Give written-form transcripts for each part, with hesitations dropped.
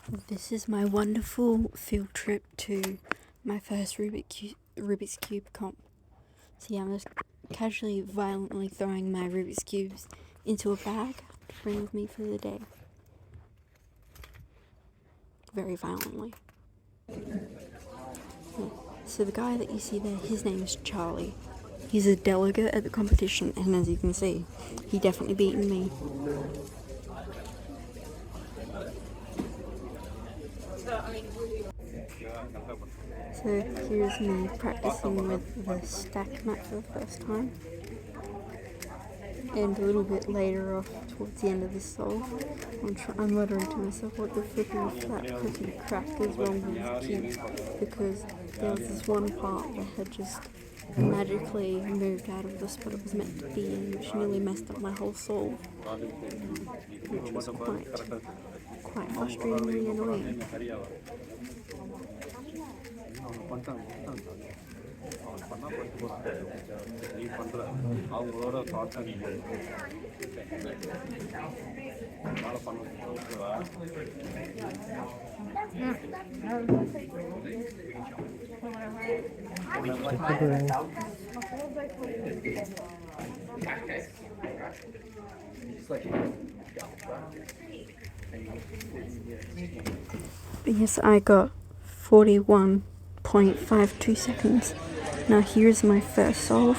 This is my wonderful field trip to my first Rubik's Cube comp. See, I'm just casually, violently throwing my Rubik's Cubes into a bag to bring with me for the day. Very violently. Yeah. So the guy that you see there, his name is Charlie. He's a delegate at the competition, and as you can see, he definitely beaten me. So here's me practicing with the stack mat for the first time. And a little bit later off, towards the end of this solve, I'm muttering to myself, what the flipping flat cookie crack is wrong with this cube? Because there was this one part that had just magically moved out of the spot it was meant to be in, which nearly messed up my whole solve, which was quite frustratingly annoying. Yes, I got 41.52 seconds. Now here's my first solve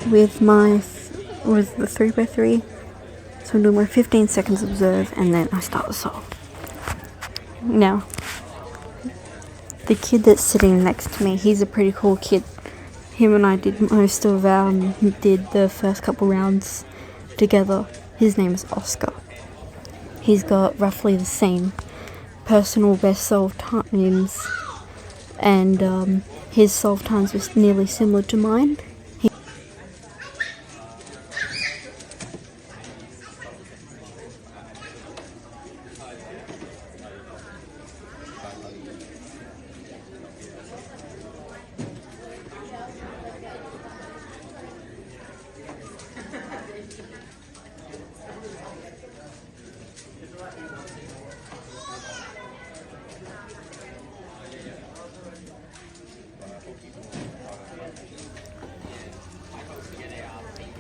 with the 3x3. So I'm doing my 15 seconds observe and then I start the solve. Now, the kid that's sitting next to me, he's a pretty cool kid. Him and I did the first couple rounds together. His name is Oscar. He's got roughly the same personal best solve times, and his solve times was nearly similar to mine.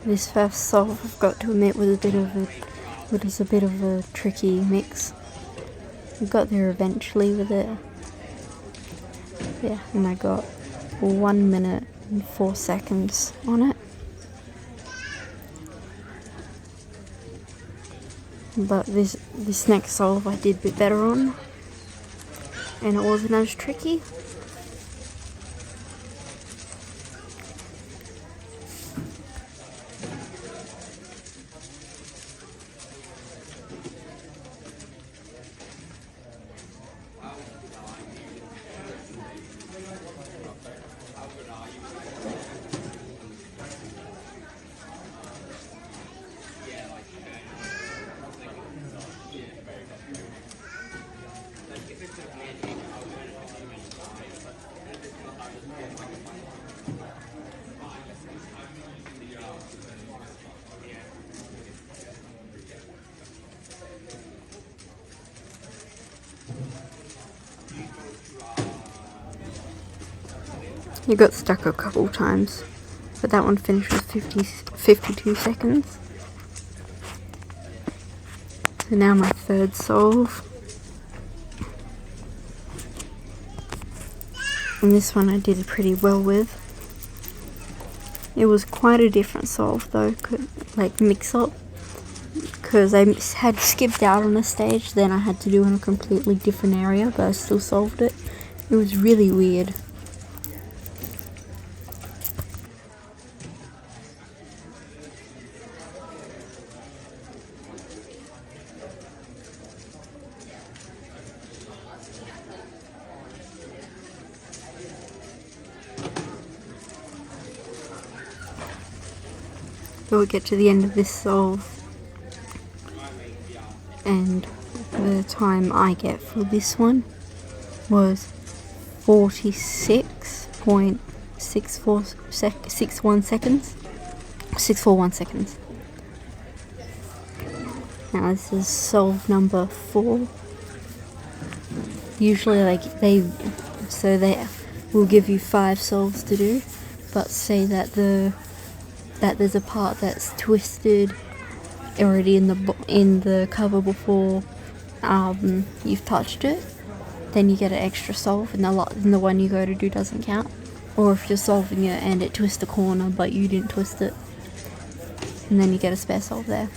This first solve, I've got to admit, was a bit of a tricky mix. We got there eventually with it. Yeah, and I got 1 minute and 4 seconds on it. But this next solve I did a bit better on, and it wasn't as tricky. You got stuck a couple times, but that one finished with 52 seconds. So now my third solve. And this one I did pretty well with. It was quite a different solve though, like mix up, because I had skipped out on a stage, then I had to do in a completely different area, but I still solved it. It was really weird. We'll get to the end of this solve, and the time I get for this one was 46.61 seconds. 641 seconds. Now this is solve number 4. Usually, like, they will give you 5 solves to do, but say that there's a part that's twisted already in the cover before you've touched it, then you get an extra solve, and the one you go to do doesn't count. Or if you're solving it and it twists the corner but you didn't twist it, and then you get a spare solve there.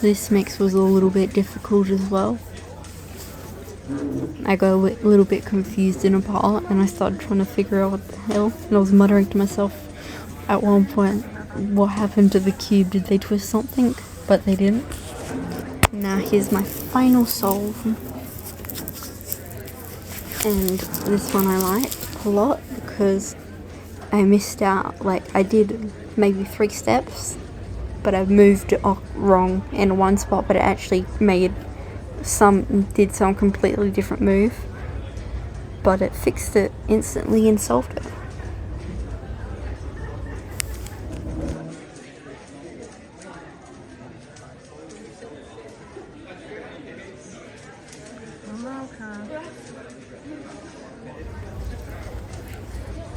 This mix was a little bit difficult as well. I got a little bit confused in a part, and I started trying to figure out what the hell, and I was muttering to myself at one point, what happened to the cube? Did they twist something? But they didn't. Now here's my final solve, and this one I like a lot because I missed out, like I did maybe 3 steps, but I moved it wrong in one spot, but it actually did some completely different move, but it fixed it instantly and solved it.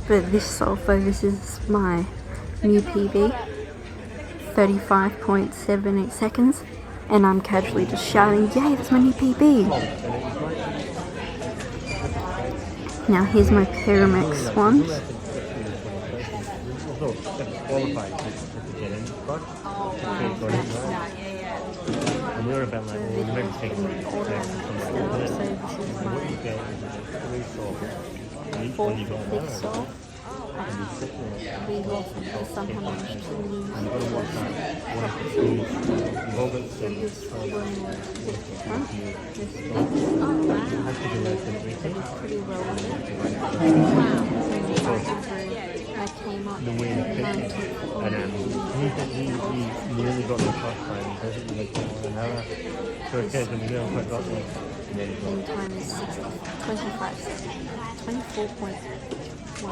But this solve, this is my new PB, 35.78 seconds, and I'm casually just shouting, yay, that's my new PB! Now here's my Pyramex ones. Fourth big solve. We somehow managed to lose. Pretty well. I came up and he nearly got the first time, he doesn't like an hour. So it says when we don't quite got them. In time is 25 seconds. 24.1.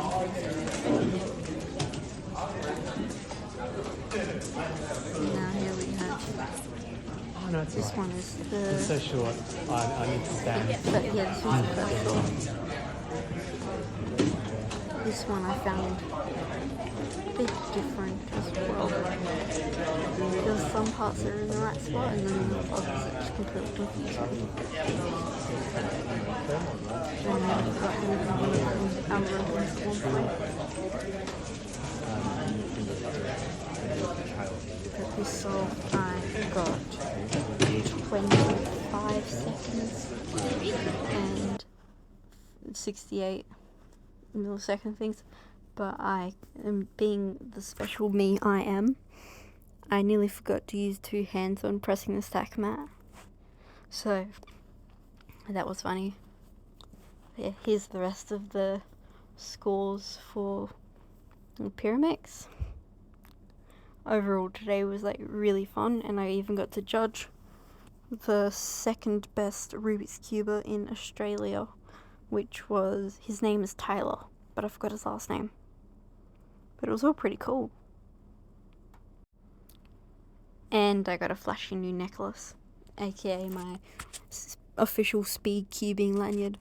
Now here we have this one is the... It's so short, I need to stand. But yeah, this one's the first one. This one I found a bit different as well. There's some parts that are in the right spot, and then the others that just completely confuse me. And I got algorithms at one point. But this solve I got 25 seconds and 68 millisecond things, but I am being the special me I am. I nearly forgot to use 2 hands when pressing the stack mat, so that was funny. Yeah, here's the rest of the scores for the Pyramex. Overall today was like really fun, and I even got to judge the second best Rubik's Cuber in Australia, which was, his name is Tyler, but I forgot his last name. But it was all pretty cool. And I got a flashy new necklace, aka my official speed cubing lanyard.